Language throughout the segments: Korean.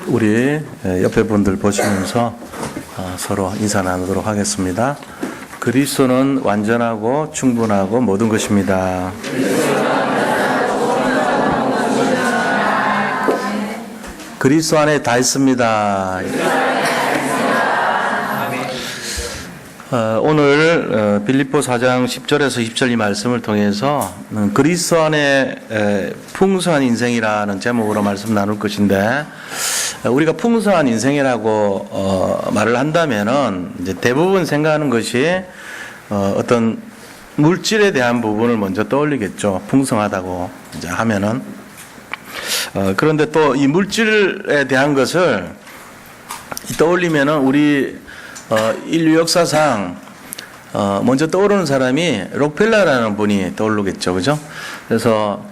우리 옆에 분들 보시면서 서로 인사 나누도록 하겠습니다. 그리스도는 완전하고 충분하고 모든 것입니다. 그리스도 안에 다 있습니다. 오늘 빌립보 4장 10절에서 20절 이 말씀을 통해서 그리스도 안에 풍성한 인생이라는 제목으로 말씀 나눌 것인데, 우리가 풍성한 인생이라고 말을 한다면은 이제 대부분 생각하는 것이 어떤 물질에 대한 부분을 먼저 떠올리겠죠. 풍성하다고 이제 하면은. 그런데 또 이 물질에 대한 것을 떠올리면은 우리 인류 역사상 먼저 떠오르는 사람이 록펠러라는 분이 떠오르겠죠, 그죠? 그래서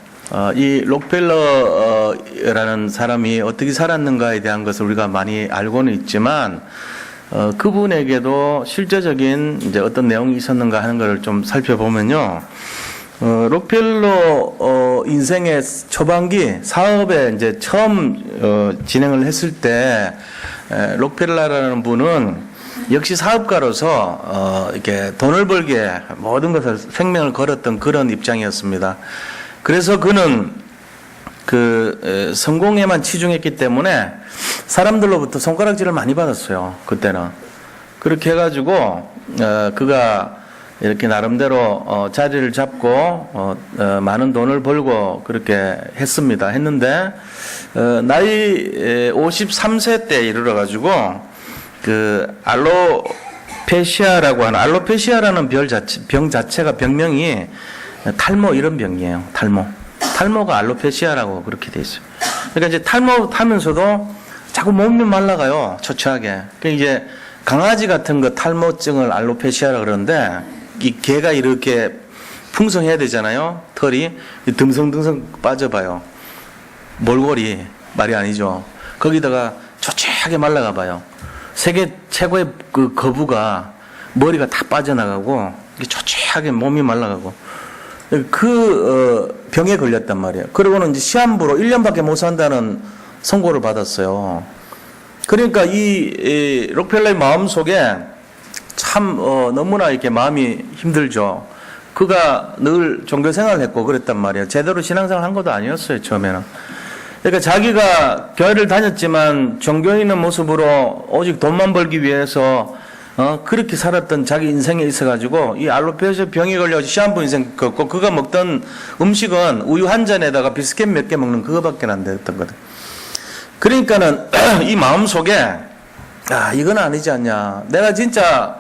이 록펠러라는 사람이 어떻게 살았는가에 대한 것을 우리가 많이 알고는 있지만, 그분에게도 실제적인 이제 어떤 내용이 있었는가 하는 것을 좀 살펴보면요. 록펠러 인생의 초반기 사업에 이제 처음 진행을 했을 때 록펠러라는 분은 역시 사업가로서 이렇게 돈을 벌게 모든 것을 생명을 걸었던 그런 입장이었습니다. 그래서 그는 그 성공에만 치중했기 때문에 사람들로부터 손가락질을 많이 받았어요. 그때는. 그렇게 해가지고 그가 이렇게 나름대로 자리를 잡고 많은 돈을 벌고 그렇게 했는데 나이 53세 때 이르러가지고 그 알로페시아라고 하는, 알로페시아라는 병 자체가 병명이 탈모 이런 병이에요. 탈모가 알로페시아라고 그렇게 돼 있어요. 그러니까 이제 탈모 타면서도 자꾸 몸이 말라가요. 초췌하게. 그러니까 이제 강아지 같은 거 탈모증을 알로페시아라 그러는데, 이 개가 이렇게 풍성해야 되잖아요. 털이 듬성듬성 빠져봐요. 몰골이 말이 아니죠. 거기다가 초췌하게 말라가 봐요. 세계 최고의 그 거부가 머리가 다 빠져나가고 초췌하게 몸이 말라가고 그 병에 걸렸단 말이에요. 그러고는 이제 시한부로 1년밖에 못 산다는 선고를 받았어요. 그러니까 이 록펠러의 마음 속에 참 너무나 이렇게 마음이 힘들죠. 그가 늘 종교 생활을 했고 그랬단 말이에요. 제대로 신앙생활 한 것도 아니었어요, 처음에는. 그러니까 자기가 교회를 다녔지만 종교인의 모습으로 오직 돈만 벌기 위해서 그렇게 살았던 자기 인생에 있어가지고 이 알로페시아 병이 걸려서 시한부 인생 걷고, 그가 먹던 음식은 우유 한 잔에다가 비스켓 몇 개 먹는 그거밖에 안 됐던 거든. 그러니까는 이 마음 속에 이건 아니지 않냐. 내가 진짜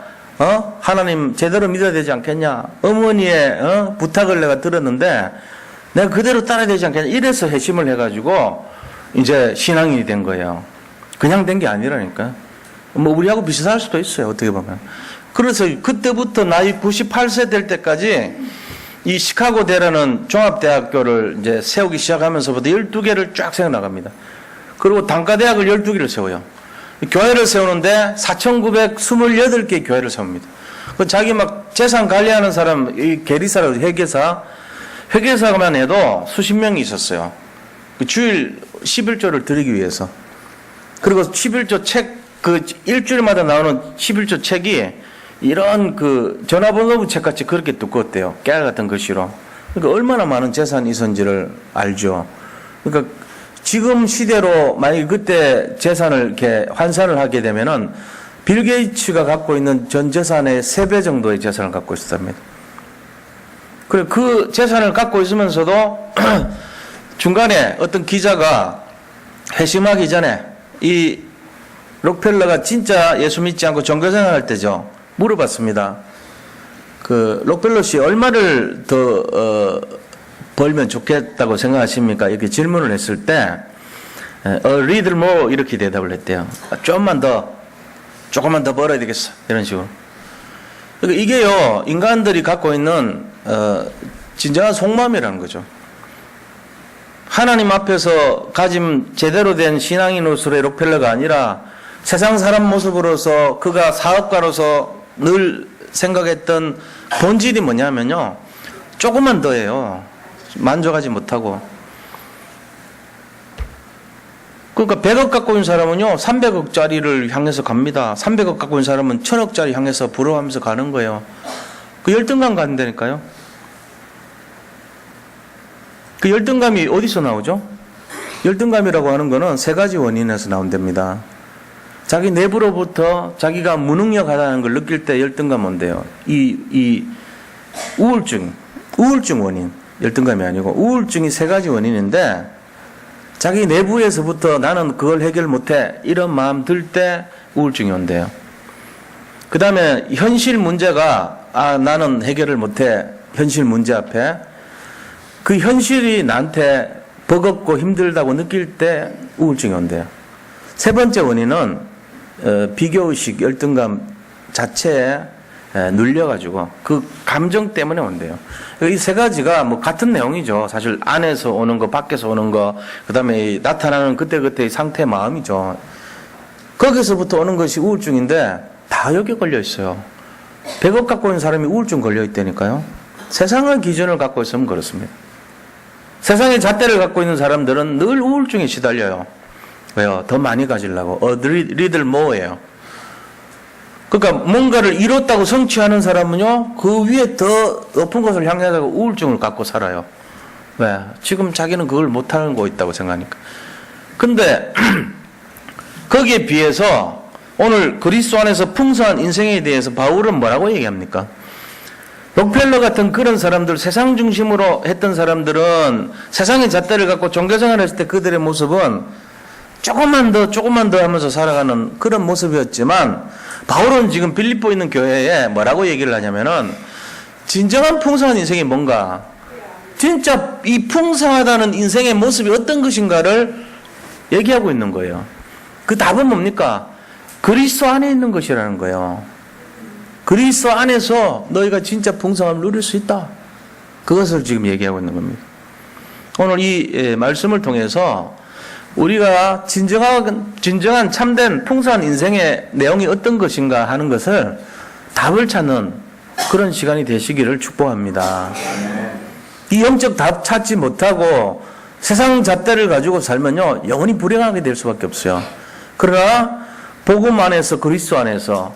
하나님 제대로 믿어야 되지 않겠냐. 어머니의 부탁을 내가 들었는데 내가 그대로 따라야 되지 않겠냐. 이래서 회심을 해가지고 이제 신앙인이 된 거예요. 그냥 된 게 아니라니까. 뭐 우리하고 비슷할 수도 있어요, 어떻게 보면. 그래서 그때부터 나이 98세 될 때까지 이 시카고 대라는 종합대학교를 이제 세우기 시작하면서부터 12개를 쫙 세워나갑니다. 그리고 단과대학을 12개를 세워요. 교회를 세우는데 4,928개 교회를 세웁니다. 자기 막 재산 관리하는 사람, 이 계리사라고 회계사만 해도 수십 명이 있었어요. 주일 11조를 드리기 위해서. 그리고 11조 책, 그 일주일마다 나오는 11조 책이 이런 그 전화번호 책 같이 그렇게 두꺼웠대요. 깨알 같은 글씨로. 그러니까 얼마나 많은 재산이 있었는지를 알죠. 그러니까 지금 시대로 만약에 그때 재산을 이렇게 환산을 하게 되면은 빌 게이츠가 갖고 있는 전 재산의 3배 정도의 재산을 갖고 있었답니다. 그래, 그 재산을 갖고 있으면서도 중간에 어떤 기자가 회심하기 전에 이 록펠러가 진짜 예수 믿지 않고 종교생활 할 때죠. 물어봤습니다. 그 록펠러 씨 얼마를 더 벌면 좋겠다고 생각하십니까? 이렇게 질문을 했을 때 little more 이렇게 대답을 했대요. 조금만 더 벌어야 되겠어. 이런 식으로. 그러니까 이게요, 인간들이 갖고 있는 진정한 속마음이라는 거죠. 하나님 앞에서 가진 제대로 된 신앙인으로서의 록펠러가 아니라 세상 사람 모습으로서 그가 사업가로서 늘 생각했던 본질이 뭐냐면요, 조금만 더해요. 만족하지 못하고. 그러니까 100억 갖고 있는 사람은요, 300억짜리를 향해서 갑니다. 300억 갖고 있는 사람은 1000억짜리 향해서 부러워하면서 가는 거예요. 그 열등감 간다니까요. 그 열등감이 어디서 나오죠? 열등감이라고 하는 거는 세 가지 원인에서 나온답니다. 자기 내부로부터 자기가 무능력하다는 걸 느낄 때 열등감 온대요. 이 우울증 원인, 열등감이 아니고 우울증이 세 가지 원인인데, 자기 내부에서부터 나는 그걸 해결 못해 이런 마음 들 때 우울증이 온대요. 그 다음에 현실 문제가 나는 해결을 못해, 현실 문제 앞에 그 현실이 나한테 버겁고 힘들다고 느낄 때 우울증이 온대요. 세 번째 원인은 비교의식, 열등감 자체에 눌려가지고 그 감정 때문에 온대요. 이 세 가지가 뭐 같은 내용이죠. 사실 안에서 오는 거, 밖에서 오는 거, 그 다음에 나타나는 그때그때의 상태, 마음이죠. 거기서부터 오는 것이 우울증인데 다 여기에 걸려 있어요. 100억 갖고 있는 사람이 우울증 걸려 있다니까요. 세상의 기준을 갖고 있으면 그렇습니다. 세상의 잣대를 갖고 있는 사람들은 늘 우울증에 시달려요. 왜요? 더 많이 가지려고. 리들 모어예요. 그러니까 뭔가를 이뤘다고 성취하는 사람은요, 그 위에 더 높은 것을 향해서 우울증을 갖고 살아요. 왜? 지금 자기는 그걸 못하는 거 있다고 생각하니까. 근데 거기에 비해서 오늘 그리스도 안에서 풍성한 인생에 대해서 바울은 뭐라고 얘기합니까? 록펠러 같은 그런 사람들, 세상 중심으로 했던 사람들은 세상의 잣대를 갖고 종교생활을 했을 때 그들의 모습은 조금만 더 하면서 살아가는 그런 모습이었지만, 바울은 지금 빌립보에 있는 교회에 뭐라고 얘기를 하냐면은, 진정한 풍성한 인생이 뭔가, 진짜 이 풍성하다는 인생의 모습이 어떤 것인가를 얘기하고 있는 거예요. 그 답은 뭡니까? 그리스도 안에 있는 것이라는 거예요. 그리스도 안에서 너희가 진짜 풍성함을 누릴 수 있다. 그것을 지금 얘기하고 있는 겁니다. 오늘 이 말씀을 통해서 우리가 진정한 참된 풍성한 인생의 내용이 어떤 것인가 하는 것을 답을 찾는 그런 시간이 되시기를 축복합니다. 이 영적 답 찾지 못하고 세상 잣대를 가지고 살면요, 영원히 불행하게 될 수밖에 없어요. 그러나 복음 안에서, 그리스도 안에서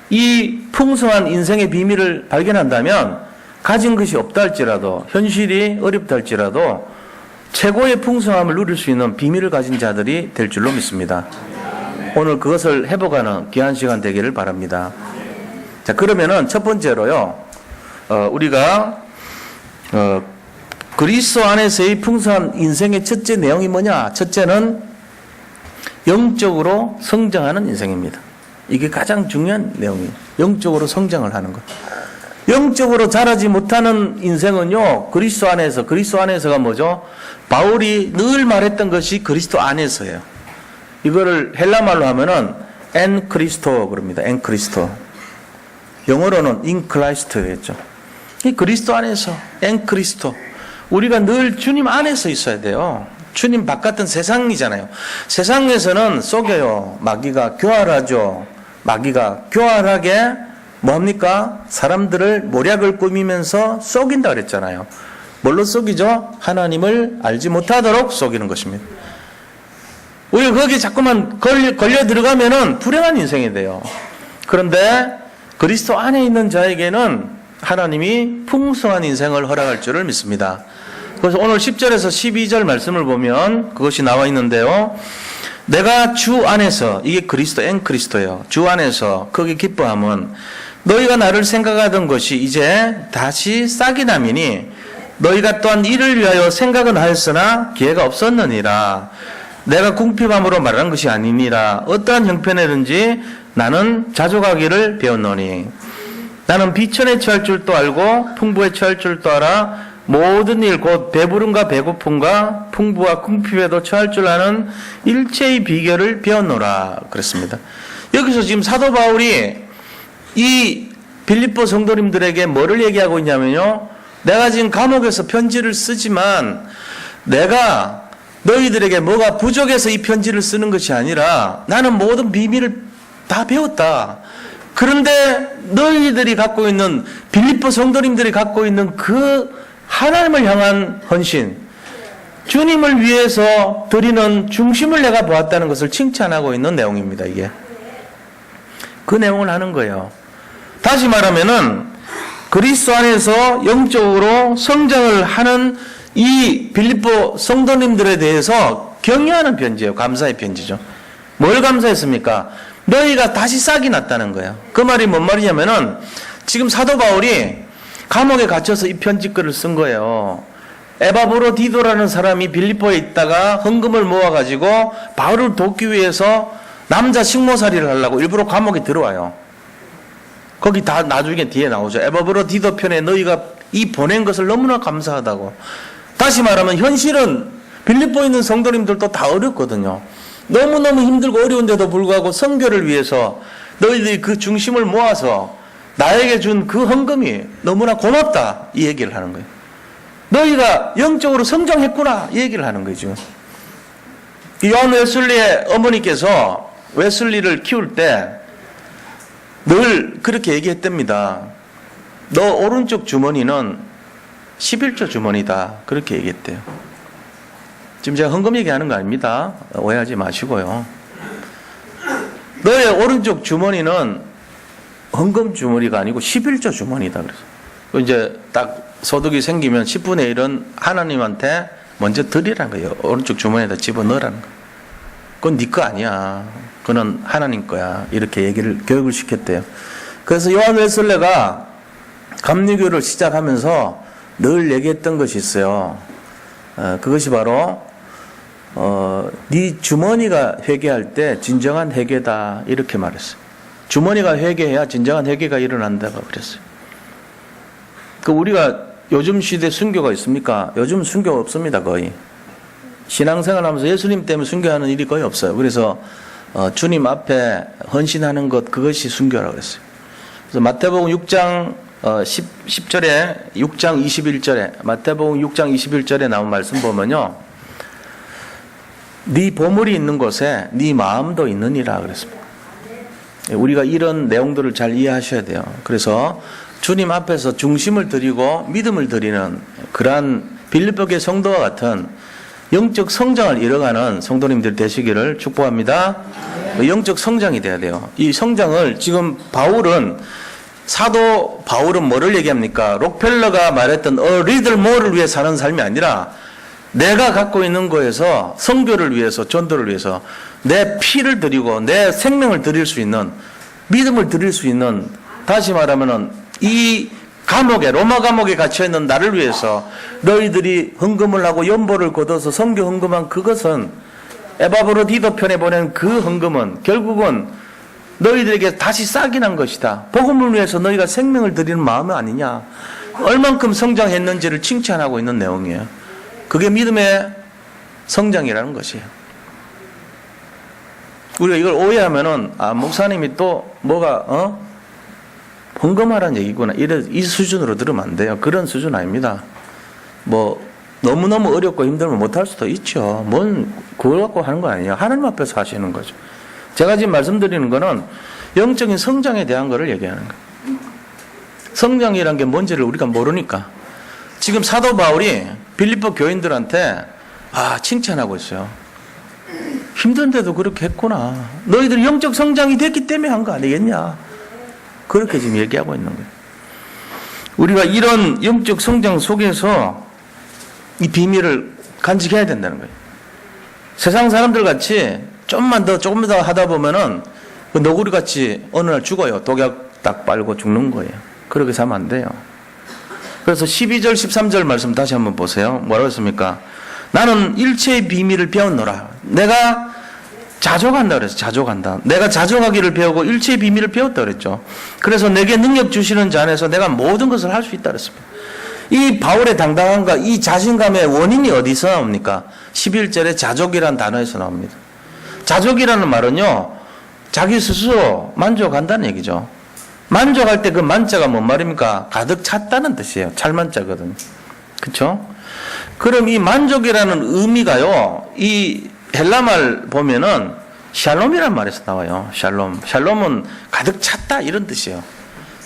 이 풍성한 인생의 비밀을 발견한다면 가진 것이 없다 할지라도, 현실이 어렵다 할지라도 최고의 풍성함을 누릴 수 있는 비밀을 가진 자들이 될 줄로 믿습니다. 오늘 그것을 회복하는 귀한 시간 되기를 바랍니다. 자, 그러면은 첫 번째로요, 우리가 그리스도 안에서의 풍성한 인생의 첫째 내용이 뭐냐? 첫째는 영적으로 성장하는 인생입니다. 이게 가장 중요한 내용이에요. 영적으로 성장을 하는 것. 영적으로 자라지 못하는 인생은요, 그리스도 안에서가 뭐죠? 바울이 늘 말했던 것이 그리스도 안에서예요. 이거를 헬라말로 하면은 엔 크리스토 그럽니다. 엔 크리스토. 영어로는 인 크라이스트였죠. 이 그리스도 안에서, 엔 크리스토. 우리가 늘 주님 안에서 있어야 돼요. 주님 바깥은 세상이잖아요. 세상에서는 속여요. 마귀가 교활하죠. 마귀가 교활하게 뭡니까? 사람들을 모략을 꾸미면서 속인다 그랬잖아요. 뭘로 속이죠? 하나님을 알지 못하도록 속이는 것입니다. 우리가 거기에 자꾸만 걸려 들어가면은 불행한 인생이 돼요. 그런데 그리스도 안에 있는 자에게는 하나님이 풍성한 인생을 허락할 줄을 믿습니다. 그래서 오늘 10절에서 12절 말씀을 보면 그것이 나와 있는데요. 내가 주 안에서, 이게 그리스도, 엔 그리스도예요. 주 안에서 거기 기뻐함은 너희가 나를 생각하던 것이 이제 다시 싹이 나미니 너희가 또한 이를 위하여 생각은 하였으나 기회가 없었느니라. 내가 궁핍함으로 말하는 것이 아니니라. 어떠한 형편이든지 나는 자족하기를 배웠노니 나는 비천에 처할 줄도 알고 풍부에 처할 줄도 알아. 모든 일 곧 배부름과 배고픔과 풍부와 궁핍에도 처할 줄 아는 일체의 비결을 배웠노라 그랬습니다. 여기서 지금 사도 바울이 이 빌립보 성도님들에게 뭐를 얘기하고 있냐면요, 내가 지금 감옥에서 편지를 쓰지만 내가 너희들에게 뭐가 부족해서 이 편지를 쓰는 것이 아니라 나는 모든 비밀을 다 배웠다. 그런데 너희들이 갖고 있는, 빌립보 성도님들이 갖고 있는 그 하나님을 향한 헌신, 주님을 위해서 드리는 중심을 내가 보았다는 것을 칭찬하고 있는 내용입니다. 이게 그 내용을 하는 거예요. 다시 말하면은 그리스도 안에서 영적으로 성장을 하는 이 빌립보 성도님들에 대해서 격려하는 편지예요. 감사의 편지죠. 뭘 감사했습니까? 너희가 다시 싹이 났다는 거예요. 그 말이 뭔 말이냐면은 지금 사도 바울이 감옥에 갇혀서 이 편지글을 쓴 거예요. 에바브로디도라는 사람이 빌립보에 있다가 헌금을 모아가지고 바울을 돕기 위해서 남자 식모살이를 하려고 일부러 감옥에 들어와요. 거기 다 나중에 뒤에 나오죠. 에바브로디도 편에 너희가 이 보낸 것을 너무나 감사하다고. 다시 말하면 현실은 빌립보에 있는 성도님들도 다 어렵거든요. 너무너무 힘들고 어려운데도 불구하고 선교를 위해서 너희들이 그 중심을 모아서 나에게 준 그 헌금이 너무나 고맙다 이 얘기를 하는 거예요. 너희가 영적으로 성장했구나 이 얘기를 하는 거죠. 요한 웨슬리의 어머니께서 웨슬리를 키울 때 늘 그렇게 얘기했답니다. 너 오른쪽 주머니는 11조 주머니다 그렇게 얘기했대요. 지금 제가 헌금 얘기하는 거 아닙니다. 오해하지 마시고요. 너의 오른쪽 주머니는 헌금 주머니가 아니고 11조 주머니다. 그래서 이제 딱 소득이 생기면 10분의 1은 하나님한테 먼저 드리라는 거예요. 오른쪽 주머니에다 집어넣으라는 거예요. 그건 네 거 아니야. 그건 하나님 거야. 이렇게 교육을 시켰대요. 그래서 요한 웨슬레가 감리교를 시작하면서 늘 얘기했던 것이 있어요. 그것이 바로 네 주머니가 회개할 때 진정한 회개다 이렇게 말했어요. 주머니가 회개해야 진정한 회개가 일어난다고 그랬어요. 우리가 요즘 시대 순교가 있습니까? 요즘 순교 없습니다. 거의. 신앙생활하면서 예수님 때문에 순교하는 일이 거의 없어요. 그래서 주님 앞에 헌신하는 것 그것이 순교라고 했어요. 그래서 마태복음 6장 10절에 6장 21절에 마태복음 6장 21절에 나온 말씀 보면요. 네 보물이 있는 곳에 네 마음도 있느니라 그랬습니다. 우리가 이런 내용들을 잘 이해하셔야 돼요. 그래서 주님 앞에서 중심을 드리고 믿음을 드리는 그러한 빌립보교회 성도와 같은 영적 성장을 이뤄가는 성도님들 되시기를 축복합니다. 영적 성장이 돼야 돼요. 이 성장을 지금 사도 바울은 뭐를 얘기합니까? 록펠러가 말했던 리들 모어를 위해 사는 삶이 아니라 내가 갖고 있는 거에서 선교를 위해서 전도를 위해서 내 피를 드리고 내 생명을 드릴 수 있는 믿음을 드릴 수 있는 다시 말하면은 이 로마 감옥에 갇혀있는 나를 위해서 너희들이 헌금을 하고 연보를 걷어서 선교 헌금한 그것은 에바브로디도 편에 보낸 그 헌금은 결국은 너희들에게 다시 싹이 난 것이다. 복음을 위해서 너희가 생명을 드리는 마음이 아니냐. 얼만큼 성장했는지를 칭찬하고 있는 내용이에요. 그게 믿음의 성장이라는 것이에요. 우리가 이걸 오해하면은 목사님이 또 뭐가 헌금하라는 얘기구나. 이 수준으로 들으면 안 돼요. 그런 수준 아닙니다. 너무너무 어렵고 힘들면 못할 수도 있죠. 그걸 갖고 하는 거 아니에요. 하나님 앞에서 하시는 거죠. 제가 지금 말씀드리는 거는 영적인 성장에 대한 거를 얘기하는 거예요. 성장이란 게 뭔지를 우리가 모르니까. 지금 사도 바울이 빌립보 교인들한테 칭찬하고 있어요. 힘든데도 그렇게 했구나. 너희들이 영적 성장이 됐기 때문에 한 거 아니겠냐. 그렇게 지금 얘기하고 있는 거예요. 우리가 이런 영적 성장 속에서 이 비밀을 간직해야 된다는 거예요. 세상 사람들 같이 조금 더 하다 보면은 너구리 같이 어느 날 죽어요. 독약 딱 빨고 죽는 거예요. 그렇게 살면 안 돼요. 그래서 12절, 13절 말씀 다시 한번 보세요. 뭐라고 했습니까? 나는 일체의 비밀을 배웠노라. 내가 자족한다 그랬어요. 자족한다. 내가 자족하기를 배우고 일체의 비밀을 배웠다 그랬죠. 그래서 내게 능력 주시는 자 안에서 내가 모든 것을 할 수 있다 그랬습니다. 이 바울의 당당함과 이 자신감의 원인이 어디서 나옵니까? 11절에 자족이라는 단어에서 나옵니다. 자족이라는 말은요, 자기 스스로 만족한다는 얘기죠. 만족할 때 그 만자가 뭔 말입니까? 가득 찼다는 뜻이에요. 찰만자거든요. 그쵸? 그럼 이 만족이라는 의미가요, 이 헬라말 보면은 샬롬이란 말에서 나와요. 샬롬은 가득 찼다 이런 뜻이에요.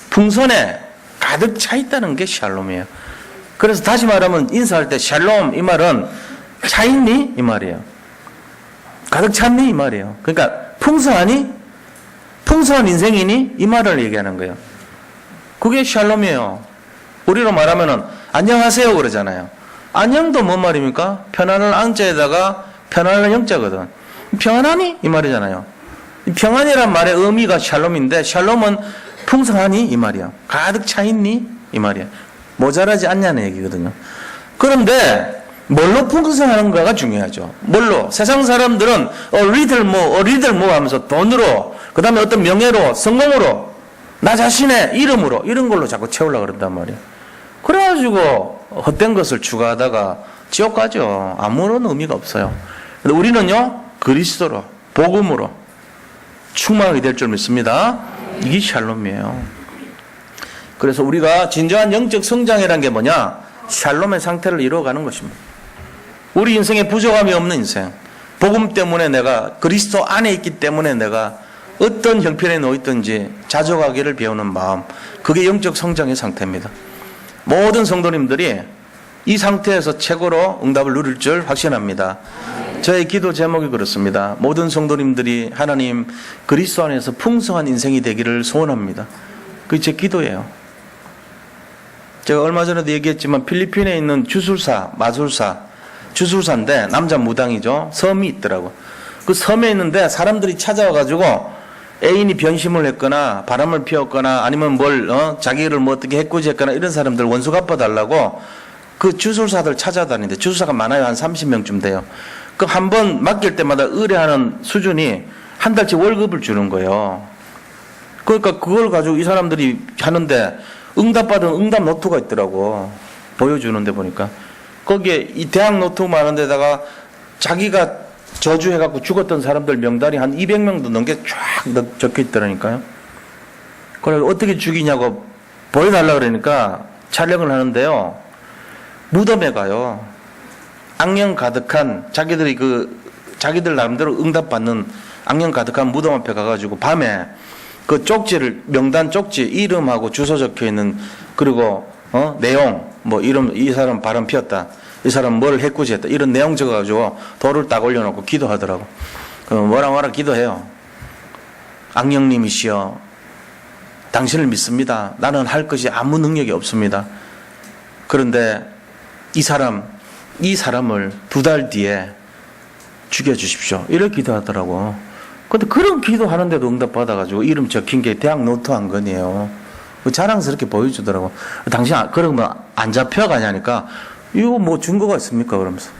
풍선에 가득 차 있다는 게 샬롬이에요. 그래서 다시 말하면 인사할 때 샬롬 이 말은 차 있니? 이 말이에요. 가득 찼니? 이 말이에요. 그러니까 풍성하니? 풍성한 인생이니? 이 말을 얘기하는 거예요. 그게 샬롬이에요. 우리로 말하면은 안녕하세요 그러잖아요. 안녕도 뭔 말입니까? 편안한 앙자에다가 편안한 영자거든. 평안하니? 이 말이잖아요. 평안이란 말의 의미가 샬롬인데 샬롬은 풍성하니? 이 말이야. 가득 차 있니? 이 말이야. 모자라지 않냐는 얘기거든요. 그런데 뭘로 풍성하는가가 중요하죠. 뭘로? 세상 사람들은 리들 뭐 하면서 돈으로, 그 다음에 어떤 명예로, 성공으로, 나 자신의 이름으로 이런 걸로 자꾸 채우려고 그런단 말이에요. 그래가지고 헛된 것을 추가하다가 지옥 가죠. 아무런 의미가 없어요. 근데 우리는요, 그리스도로, 복음으로 충만하게 될 줄 믿습니다. 이게 샬롬이에요. 그래서 우리가 진정한 영적 성장이라는 게 뭐냐? 샬롬의 상태를 이루어가는 것입니다. 우리 인생에 부족함이 없는 인생, 복음 때문에 내가 그리스도 안에 있기 때문에 내가 어떤 형편에 놓였든지 자족하기를 배우는 마음, 그게 영적 성장의 상태입니다. 모든 성도님들이 이 상태에서 최고로 응답을 누릴 줄 확신합니다. 저의 기도 제목이 그렇습니다. 모든 성도님들이 하나님 그리스도 안에서 풍성한 인생이 되기를 소원합니다. 그게 제 기도예요. 제가 얼마 전에도 얘기했지만 필리핀에 있는 주술사인데 남자 무당이죠. 섬이 있더라고. 그 섬에 있는데 사람들이 찾아와가지고 애인이 변심을 했거나 바람을 피웠거나 아니면 자기를 어떻게 해코지했거나 이런 사람들 원수 갚아달라고 그 주술사들 찾아다니는데 주술사가 많아요. 한 30명쯤 돼요. 그 한 번 맡길 때마다 의뢰하는 수준이 한 달치 월급을 주는 거예요. 그러니까 그걸 가지고 이 사람들이 하는데 응답받은 응답 노트가 있더라고. 보여주는데 보니까. 거기에 이 대학 노트 많은 데다가 자기가 저주해갖고 죽었던 사람들 명단이 한 200명도 넘게 쫙 적혀 있더라니까요. 그래서 어떻게 죽이냐고 보여달라 그러니까 촬영을 하는데요. 무덤에 가요. 악령 가득한 자기들 나름대로 응답받는 악령 가득한 무덤 앞에 가가지고 밤에 그 쪽지를 명단 쪽지 이름하고 주소 적혀 있는 그리고 내용 이름 이 사람 바람 피웠다. 이 사람 뭘 해코지했다. 이런 내용 적어가지고 돌을 딱 올려놓고 기도하더라고. 그럼 뭐라 기도해요. 악령님이시여, 당신을 믿습니다. 나는 할 것이 아무 능력이 없습니다. 그런데 이 사람을 2달 뒤에 죽여주십시오. 이렇게 기도하더라고. 근데 그런 기도하는데도 응답받아가지고 이름 적힌 게 대학 노트 한 건이에요. 자랑스럽게 보여주더라고. 당신 그러면 안 잡혀가냐니까 이거 뭐 증거가 있습니까? 그러면서.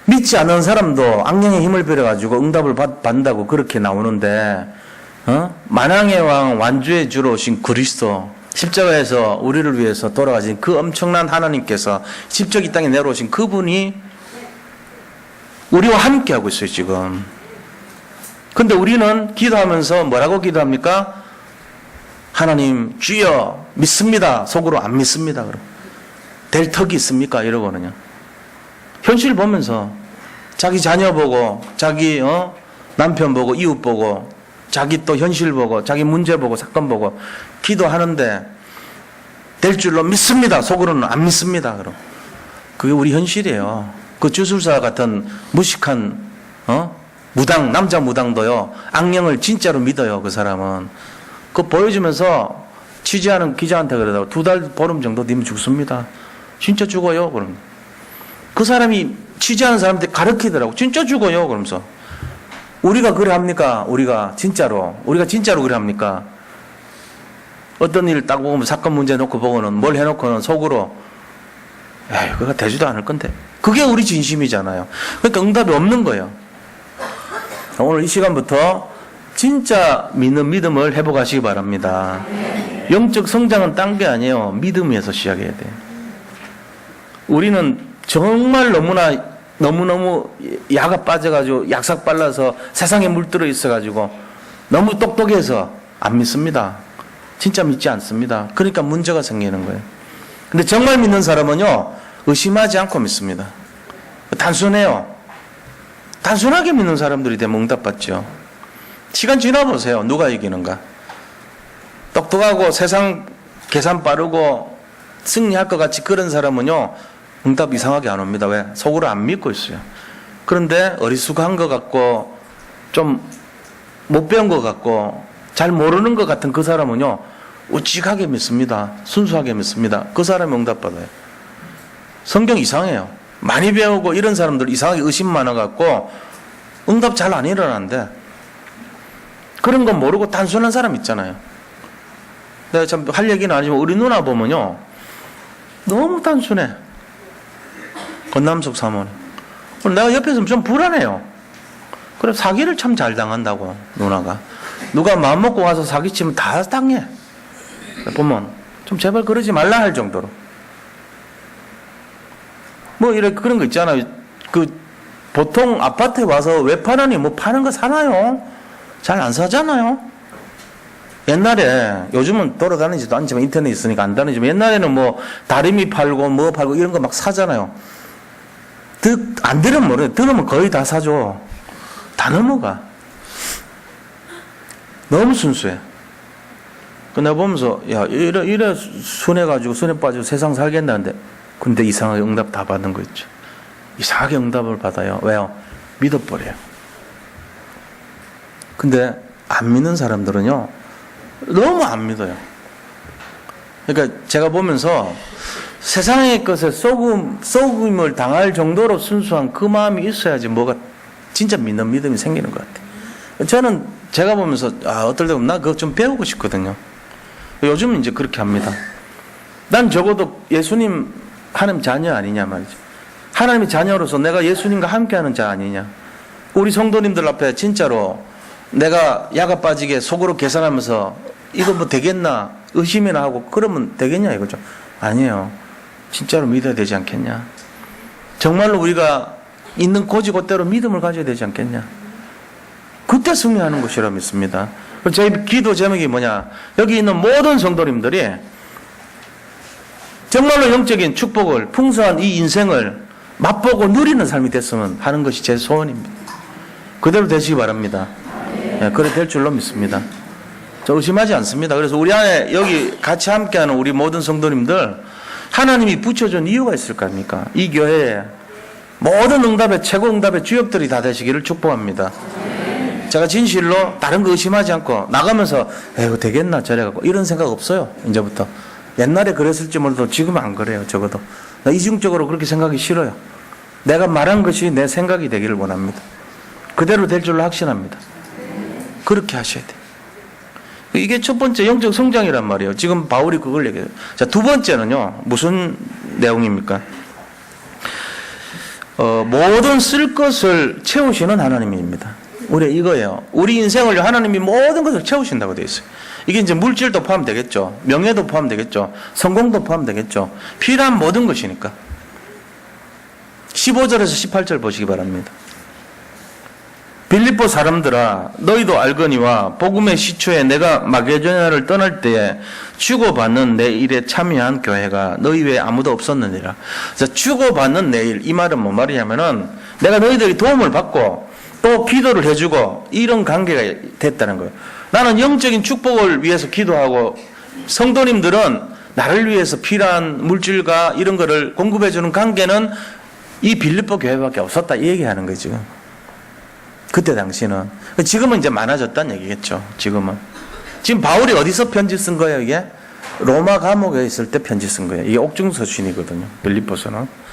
믿지 않는 사람도 악령의 힘을 빌어가지고 응답을 받는다고 그렇게 나오는데, 만왕의 왕 완주의 주로 오신 그리스도, 십자가에서 우리를 위해서 돌아가신 그 엄청난 하나님께서 직접 이 땅에 내려오신 그분이 우리와 함께 하고 있어요, 지금. 근데 우리는 기도하면서 뭐라고 기도합니까? 하나님, 주여, 믿습니다. 속으로 안 믿습니다. 그럼. 될 턱이 있습니까? 이러거든요. 현실 보면서 자기 자녀 보고, 자기 남편 보고, 이웃 보고, 자기 또 현실 보고, 자기 문제 보고, 사건 보고, 기도하는데 될 줄로 믿습니다. 속으로는 안 믿습니다. 그럼. 그게 우리 현실이에요. 그 주술사 같은 무식한, 남자 무당도요, 악령을 진짜로 믿어요, 그 사람은. 그거 보여주면서 취재하는 기자한테 그러다가 2달 보름 정도 되면 죽습니다. 진짜 죽어요, 그럼. 그 사람이 취재하는 사람한테 가르치더라고. 진짜 죽어요, 그러면서. 우리가 그래 합니까? 우리가 진짜로 그래 합니까? 어떤 일 딱 보면 사건 문제 놓고 보고는 뭘 해놓고는 속으로, 에이, 그거 되지도 않을 건데. 그게 우리 진심이잖아요. 그러니까 응답이 없는 거예요. 오늘 이 시간부터 진짜 믿는 믿음을 회복하시기 바랍니다. 영적 성장은 딴 게 아니에요. 믿음에서 시작해야 돼요. 우리는 정말 너무너무 야가 빠져가지고 약삭 빨라서 세상에 물들어 있어가지고 너무 똑똑해서 안 믿습니다. 진짜 믿지 않습니다. 그러니까 문제가 생기는 거예요. 근데 정말 믿는 사람은요, 의심하지 않고 믿습니다. 단순해요. 단순하게 믿는 사람들이 되면 응답받죠. 시간 지나보세요. 누가 이기는가? 똑똑하고 세상 계산 빠르고 승리할 것 같이 그런 사람은요, 응답 이상하게 안 옵니다. 왜? 속으로 안 믿고 있어요. 그런데 어리숙한 것 같고 좀 못 배운 것 같고 잘 모르는 것 같은 그 사람은요, 우직하게 믿습니다. 순수하게 믿습니다. 그 사람이 응답받아요. 성경 이상해요. 많이 배우고 이런 사람들 이상하게 의심 많아갖고 응답 잘 안 일어나는데, 그런 건 모르고 단순한 사람 있잖아요. 내가 참 할 얘기는 아니지만 우리 누나 보면요, 너무 단순해. 건남석 사모님. 내가 옆에서 좀 불안해요. 그래, 사기를 참 잘 당한다고, 누나가. 누가 마음먹고 와서 사기치면 다 당해. 보면 좀 제발 그러지 말라 할 정도로. 뭐 이렇게 그런 거 있잖아요. 그 보통 아파트에 와서 왜 파나니? 뭐 파는 거 사나요? 잘 안 사잖아요. 옛날에, 요즘은 돌아다니지도 않지만 인터넷 있으니까 안 다니지만, 옛날에는 뭐 다리미 팔고 뭐 팔고 이런 거 막 사잖아요. 안 들으면 모르요. 들으면 거의 다 사죠. 다 넘어가. 너무 순수해. 내가 보면서, 야, 이래 순해가지고, 순해 빠지고 세상 살겠다는데, 근데 이상하게 응답 다 받는 거 있죠. 이상하게 응답을 받아요. 왜요? 믿어버려요. 근데 안 믿는 사람들은요, 너무 안 믿어요. 그러니까 제가 보면서 세상의 것에 속임을 당할 정도로 순수한 그 마음이 있어야지 뭐가 진짜 믿는 믿음이 생기는 것 같아요. 저는 제가 보면서, 어떨 때 보면 나 그거 좀 배우고 싶거든요. 요즘은 이제 그렇게 합니다. 난 적어도 예수님 하나님 자녀 아니냐 말이죠. 하나님의 자녀로서 내가 예수님과 함께하는 자 아니냐. 우리 성도님들 앞에 진짜로 내가 야가 빠지게 속으로 계산하면서 이거 뭐 되겠나 의심이나 하고 그러면 되겠냐 이거죠. 아니에요. 진짜로 믿어야 되지 않겠냐. 정말로 우리가 있는 고지고대로 믿음을 가져야 되지 않겠냐. 그때 승리하는 것이라 믿습니다. 저희 기도 제목이 뭐냐. 여기 있는 모든 성도님들이 정말로 영적인 축복을, 풍성한 이 인생을 맛보고 누리는 삶이 됐으면 하는 것이 제 소원입니다. 그대로 되시기 바랍니다. 네, 그래 될 줄로 믿습니다. 저 의심하지 않습니다. 그래서 우리 안에 여기 같이 함께하는 우리 모든 성도님들, 하나님이 붙여준 이유가 있을 거 아닙니까? 이 교회에 모든 응답의 최고 응답의 주역들이 다 되시기를 축복합니다. 제가 진실로 다른 거 의심하지 않고 나가면서 이거 되겠나 저래갖고 이런 생각 없어요. 이제부터. 옛날에 그랬을지 몰라도 지금은 안 그래요. 적어도 이중적으로 그렇게 생각이 싫어요. 내가 말한 것이 내 생각이 되기를 원합니다. 그대로 될 줄로 확신합니다. 그렇게 하셔야 돼요. 이게 첫 번째 영적 성장이란 말이에요. 지금 바울이 그걸 얘기해요. 자, 두 번째는요. 무슨 내용입니까? 모든 쓸 것을 채우시는 하나님입니다. 우리 이거예요. 우리 인생을 하나님이 모든 것을 채우신다고 되어 있어요. 이게 이제 물질도 포함되겠죠. 명예도 포함되겠죠. 성공도 포함되겠죠. 필요한 모든 것이니까. 15절에서 18절 보시기 바랍니다. 빌립보 사람들아 너희도 알거니와 복음의 시초에 내가 마게도냐를 떠날 때에 주고받는 내 일에 참여한 교회가 너희 외에 아무도 없었느니라. 주고받는 내 일, 이 말은 뭔 말이냐면은 내가 너희들이 도움을 받고 또 기도를 해주고 이런 관계가 됐다는 거예요. 나는 영적인 축복을 위해서 기도하고 성도님들은 나를 위해서 필요한 물질과 이런 거를 공급해주는 관계는 이 빌립보 교회밖에 없었다 이 얘기하는 거죠. 그때 당시는. 지금은 이제 많아졌다는 얘기겠죠. 지금 바울이 어디서 편지 쓴 거예요 이게? 로마 감옥에 있을 때 편지 쓴 거예요. 이게 옥중서신이거든요. 빌립보서는.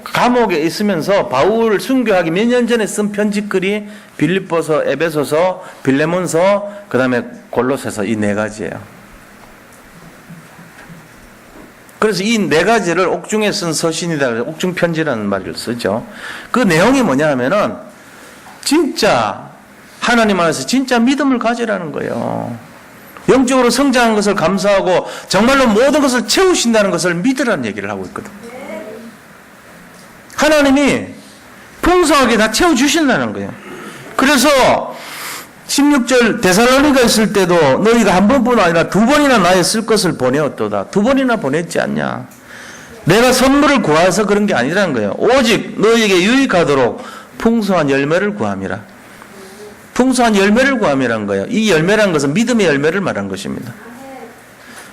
감옥에 있으면서 바울 순교하기 몇 년 전에 쓴 편지글이 빌립보서, 에베소서, 빌레몬서, 그 다음에 골로새서 이 네 가지예요. 그래서 이 네 가지를 옥중에 쓴 서신이다 그래서 옥중 편지라는 말을 쓰죠. 그 내용이 뭐냐 하면은 진짜 하나님 안에서 진짜 믿음을 가지라는 거예요. 영적으로 성장한 것을 감사하고 정말로 모든 것을 채우신다는 것을 믿으라는 얘기를 하고 있거든. 하나님이 풍성하게 다 채워주신다는 거예요. 그래서 16절 데살로니가 있을 때도 너희가 한 번뿐 아니라 두 번이나 나의 쓸 것을 보내었도다. 두 번이나 보냈지 않냐. 내가 선물을 구해서 그런 게 아니라는 거예요. 오직 너희에게 유익하도록 풍성한 열매를 구함이라. 풍성한 열매를 구함이라는 거예요. 이 열매라는 것은 믿음의 열매를 말한 것입니다.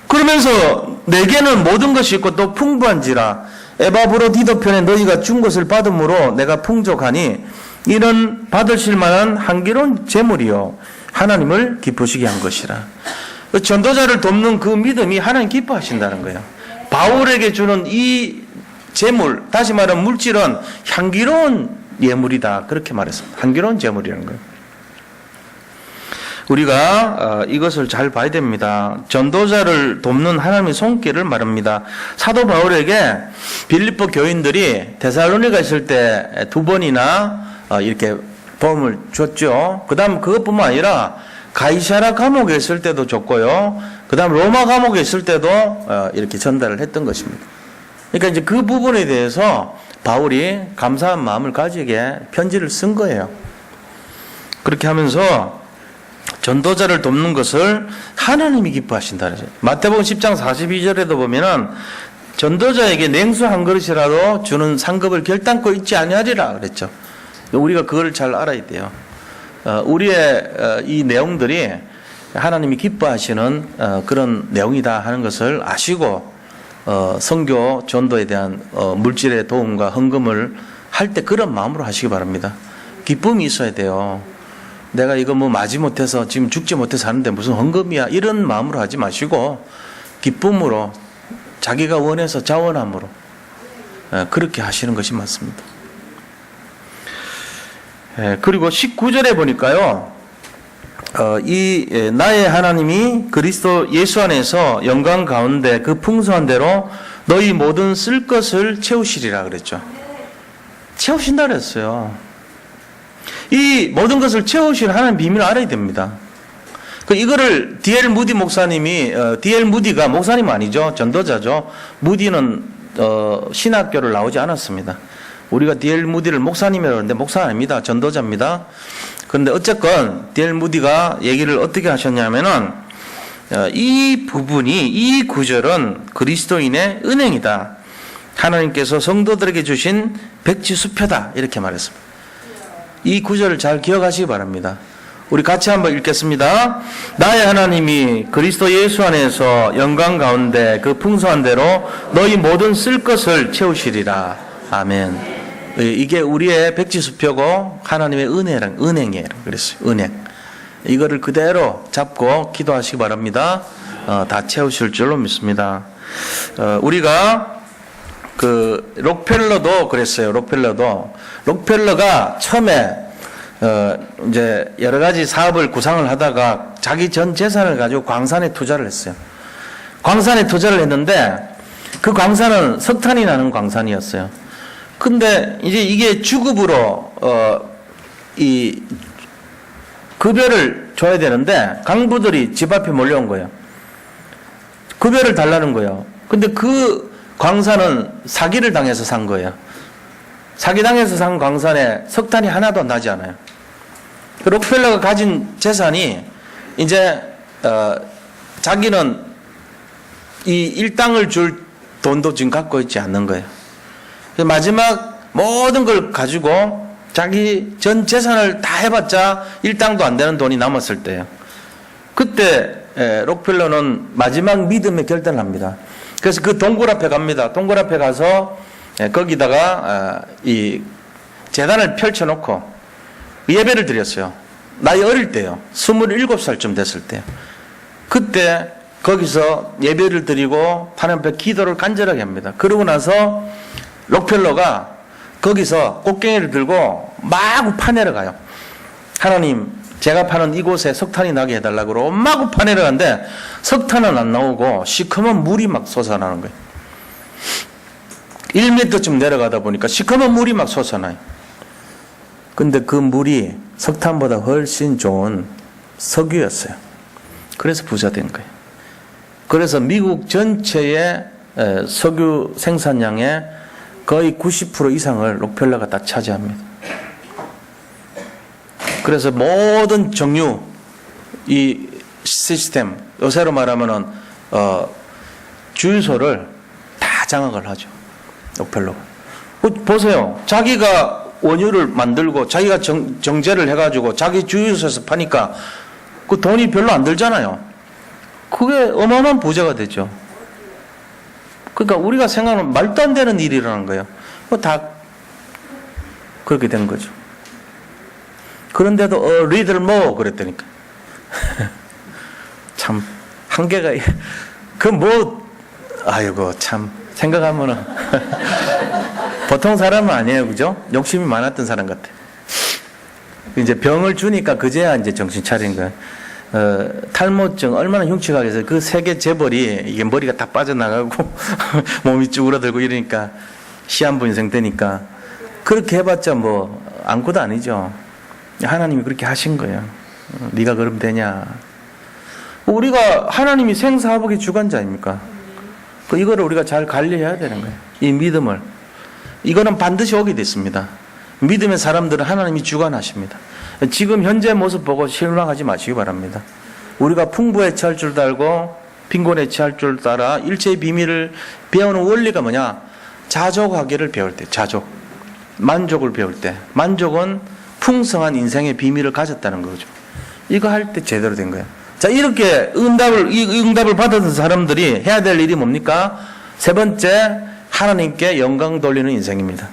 그러면서 내게는 모든 것이 있고 또 풍부한지라 에바브로디도 편에 너희가 준 것을 받음으로 내가 풍족하니 이는 받으실 만한 향기로운 제물이요 하나님을 기쁘시게 한 것이라. 전도자를 돕는 그 믿음이 하나님 기뻐하신다는 거예요. 바울에게 주는 이 제물, 다시 말하면 물질은 향기로운 예물이다, 그렇게 말했습니다. 향기로운 제물이라는 거예요. 우리가 이것을 잘 봐야 됩니다. 전도자를 돕는 하나님의 손길을 말합니다. 사도 바울에게 빌립보 교인들이 데살로니가 있을 때 2번이나 이렇게 도움을 줬죠. 그 다음 그것뿐만 아니라 가이사라 감옥에 있을 때도 줬고요. 그 다음 로마 감옥에 있을 때도 이렇게 전달을 했던 것입니다. 그러니까 이제 그 부분에 대해서 바울이 감사한 마음을 가지게 편지를 쓴 거예요. 그렇게 하면서 전도자를 돕는 것을 하나님이 기뻐하신다. 마태복음 10장 42절에도 보면은 전도자에게 냉수 한 그릇이라도 주는 상급을 결단코 잊지 아니하리라 그랬죠. 우리가 그걸 잘 알아야 돼요. 우리의 이 내용들이 하나님이 기뻐하시는 그런 내용이다 하는 것을 아시고 선교 전도에 대한 물질의 도움과 헌금을 할 때 그런 마음으로 하시기 바랍니다. 기쁨이 있어야 돼요. 내가 이거 뭐 마지못해서 지금 죽지 못해서 하는데 무슨 헌금이야, 이런 마음으로 하지 마시고 기쁨으로 자기가 원해서 자원함으로 그렇게 하시는 것이 맞습니다. 그리고 19절에 보니까요, 나의 하나님이 그리스도 예수 안에서 영광 가운데 그 풍성한 대로 너희 모든 쓸 것을 채우시리라 그랬죠. 채우신다 그랬어요. 이 모든 것을 채우실 하나님 비밀을 알아야 됩니다. 이거를 D.L. 무디 목사님이, D.L. 무디가 목사님 아니죠. 전도자죠. 무디는 신학교를 나오지 않았습니다. 우리가 D.L. 무디를 목사님이라고 하는데 목사 아닙니다. 전도자입니다. 그런데 어쨌건 D.L. 무디가 얘기를 어떻게 하셨냐면은 이 부분이, 이 구절은 그리스도인의 은행이다. 하나님께서 성도들에게 주신 백지수표다, 이렇게 말했습니다. 이 구절을 잘 기억하시기 바랍니다. 우리 같이 한번 읽겠습니다. 나의 하나님이 그리스도 예수 안에서 영광 가운데 그 풍성한 대로 너희 모든 쓸 것을 채우시리라. 아멘. 이게 우리의 백지수표고 하나님의 은행이에요. 그랬어요. 은행. 이거를 그대로 잡고 기도하시기 바랍니다. 다 채우실 줄로 믿습니다. 우리가 그 록펠러도 그랬어요. 록펠러가 처음에 이제 여러 가지 사업을 구상을 하다가 자기 전 재산을 가지고 광산에 투자를 했어요. 광산에 투자를 했는데 그 광산은 석탄이 나는 광산이었어요. 근데 이제 이게 주급으로 이 급여를 줘야 되는데 강부들이 집 앞에 몰려온 거예요. 급여를 달라는 거예요. 근데 그 광산은 사기를 당해서 산 거예요. 사기당해서 산 광산에 석탄이 하나도 나지 않아요. 록펠러가 가진 재산이 이제 자기는 이 일당을 줄 돈도 지금 갖고 있지 않는 거예요. 마지막 모든 걸 가지고 자기 전 재산을 다 해봤자 일당도 안 되는 돈이 남았을 때예요. 그때 록펠러는 마지막 믿음의 결단을 합니다. 그래서 그 동굴 앞에 갑니다. 동굴 앞에 가서 거기다가 이 제단을 펼쳐놓고 예배를 드렸어요. 나이 어릴 때요. 27살쯤 됐을 때요. 그때 거기서 예배를 드리고 하나님 앞에 기도를 간절하게 합니다. 그러고 나서 록펠러가 거기서 꽃갱이를 들고 마구 파내러 가요. 하나님, 제가 파는 이곳에 석탄이 나게 해달라고 그러고 마구 파내러 가는데 석탄은 안 나오고 시커먼 물이 막 솟아나는 거예요. 1m쯤 내려가다 보니까 시커먼 물이 막 솟아나요. 근데 그 물이 석탄보다 훨씬 좋은 석유였어요. 그래서 부자 된 거예요. 그래서 미국 전체의 석유 생산량의 거의 90% 이상을 록펠러가 다 차지합니다. 그래서 모든 정유, 이 시스템, 요새로 말하면은, 주유소를 다 장악을 하죠. 록펠러가. 보세요. 자기가 원유를 만들고, 자기가 정제를 해가지고, 자기 주유소에서 파니까, 그 돈이 별로 안 들잖아요. 그게 어마어마한 부자가 되죠. 그러니까 우리가 생각하는 말도 안 되는 일이 일어난 거예요. 다 그렇게 된 거죠. 그런데도 a little more 그랬다니까. 참 한계가 아이고 참 생각하면은 보통 사람은 아니에요, 그죠? 욕심이 많았던 사람 같아. 이제 병을 주니까 그제야 이제 정신 차린 거야. 탈모증 얼마나 흉측하게 해서 그 세계 재벌이 이게 머리가 다 빠져나가고 몸이 쭈그러들고 이러니까 시한부 인생 되니까 그렇게 해봤자 뭐 아무것도 아니죠. 하나님이 그렇게 하신 거예요. 네가 그러면 되냐? 우리가 하나님이 생사화복의 주관자입니까? 이거를 우리가 잘 관리해야 되는 거예요. 이 믿음을. 이거는 반드시 오게 됐습니다. 믿음의 사람들은 하나님이 주관하십니다. 지금 현재 모습 보고 실망하지 마시기 바랍니다. 우리가 풍부에 처할 줄 알고 빈곤에 처할 줄 알아 일체의 비밀을 배우는 원리가 뭐냐? 자족하기를 배울 때, 자족. 만족을 배울 때. 만족은 풍성한 인생의 비밀을 가졌다는 거죠. 이거 할 때 제대로 된 거예요. 자, 이렇게 응답을 받았던 사람들이 해야 될 일이 뭡니까? 세 번째, 하나님께 영광 돌리는 인생입니다.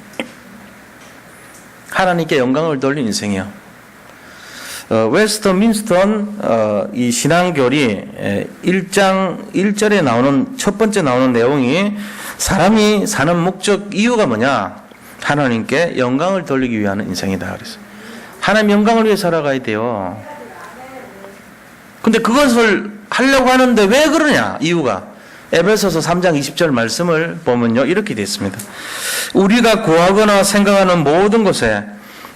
하나님께 영광을 돌리는 인생이요. 웨스터민스턴 이 신앙교리 1장 1절에 나오는 첫 번째 나오는 내용이 사람이 사는 목적 이유가 뭐냐? 하나님께 영광을 돌리기 위한 인생이다 그랬어요. 하나님 영광을 위해 살아가야 돼요. 근데 그것을 하려고 하는데 왜 그러냐? 이유가 에베소서 3장 20절 말씀을 보면요 이렇게 되어 있습니다. 우리가 구하거나 생각하는 모든 것에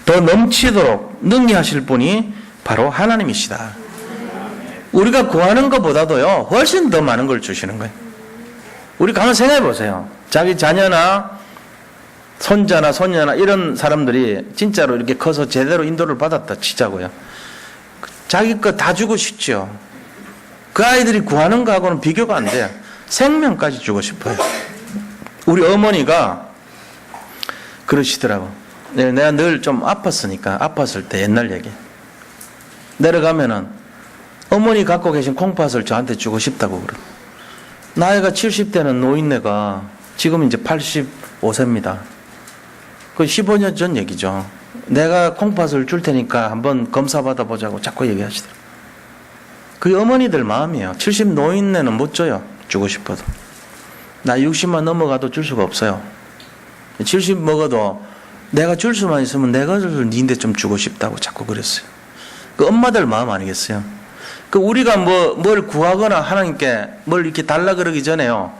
더 넘치도록 능히 하실 분이 바로 하나님이시다. 우리가 구하는 것보다도요 훨씬 더 많은 걸 주시는 거예요. 우리 가만 생각해 보세요. 자기 자녀나 손자나 손녀나 이런 사람들이 진짜로 이렇게 커서 제대로 인도를 받았다 치자고요. 자기 거 다 주고 싶죠. 그 아이들이 구하는 거하고는 비교가 안 돼요. 생명까지 주고 싶어요. 우리 어머니가 그러시더라고. 내가 늘 좀 아팠을 때 옛날 얘기. 내려가면은 어머니 갖고 계신 콩팥을 저한테 주고 싶다고 그래. 나이가 70대는 노인네가 지금 이제 85세입니다. 그 15년 전 얘기죠. 내가 콩팥을 줄 테니까 한번 검사 받아보자고 자꾸 얘기하시더라고요. 그게 어머니들 마음이에요. 70 노인네는 못 줘요. 주고 싶어도. 나 60만 넘어가도 줄 수가 없어요. 70 먹어도 내가 줄 수만 있으면 내 것을 니한테 좀 주고 싶다고 자꾸 그랬어요. 그 엄마들 마음 아니겠어요? 그 우리가 뭘 구하거나 하나님께 뭘 이렇게 달라 그러기 전에요.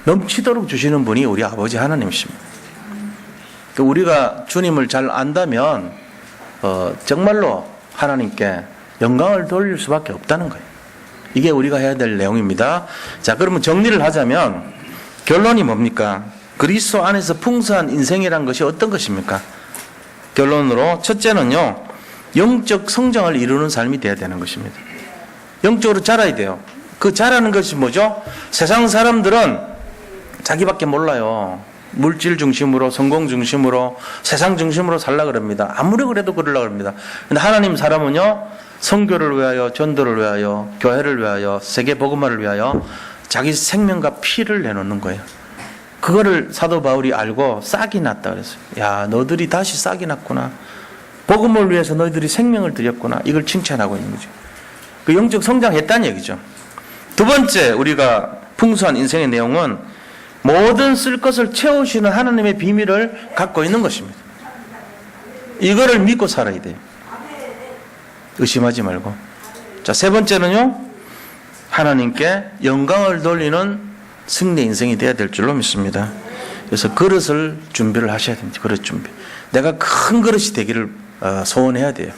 넘치도록 주시는 분이 우리 아버지 하나님이십니다. 그 우리가 주님을 잘 안다면 정말로 하나님께 영광을 돌릴 수밖에 없다는 거예요. 이게 우리가 해야 될 내용입니다. 자, 그러면 정리를 하자면 결론이 뭡니까? 그리스도 안에서 풍성한 인생이란 것이 어떤 것입니까? 결론으로 첫째는요, 영적 성장을 이루는 삶이 되어야 되는 것입니다. 영적으로 자라야 돼요. 그 자라는 것이 뭐죠? 세상 사람들은 자기밖에 몰라요. 물질 중심으로, 성공 중심으로, 세상 중심으로 살라 그럽니다. 아무리 그래도 그러려고 합니다. 근데 하나님 사람은요, 선교를 위하여, 전도를 위하여, 교회를 위하여, 세계 복음화를 위하여 자기 생명과 피를 내놓는 거예요. 그거를 사도 바울이 알고 싹이 났다 그랬어요. 야, 너들이 다시 싹이 났구나. 복음을 위해서 너희들이 생명을 드렸구나. 이걸 칭찬하고 있는 거죠. 그 영적 성장했다는 얘기죠. 두 번째, 우리가 풍성한 인생의 내용은 모든 쓸 것을 채우시는 하나님의 비밀을 갖고 있는 것입니다. 이거를 믿고 살아야 돼요. 의심하지 말고. 자, 세 번째는요, 하나님께 영광을 돌리는 승리 인생이 되어야 될 줄로 믿습니다. 그래서 그릇을 준비를 하셔야 됩니다. 그릇 준비. 내가 큰 그릇이 되기를 소원해야 돼요.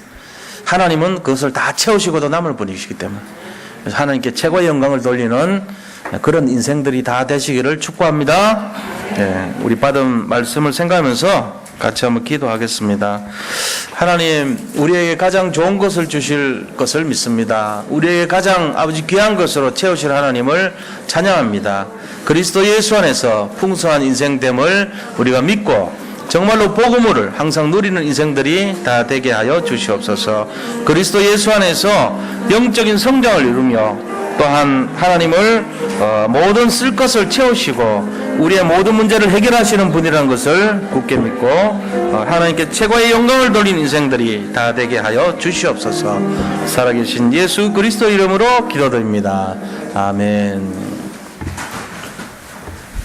하나님은 그것을 다 채우시고도 남을 분이시기 때문에. 그래서 하나님께 최고의 영광을 돌리는 그런 인생들이 다 되시기를 축복합니다. 네, 우리 받은 말씀을 생각하면서 같이 한번 기도하겠습니다. 하나님, 우리에게 가장 좋은 것을 주실 것을 믿습니다. 우리에게 가장 아버지 귀한 것으로 채우실 하나님을 찬양합니다. 그리스도 예수 안에서 풍성한 인생됨을 우리가 믿고 정말로 복음을 항상 누리는 인생들이 다 되게 하여 주시옵소서. 그리스도 예수 안에서 영적인 성장을 이루며 또한 하나님을 모든 쓸 것을 채우시고 우리의 모든 문제를 해결하시는 분이라는 것을 굳게 믿고 하나님께 최고의 영광을 돌린 인생들이 다 되게 하여 주시옵소서. 살아계신 예수 그리스도 이름으로 기도드립니다. 아멘.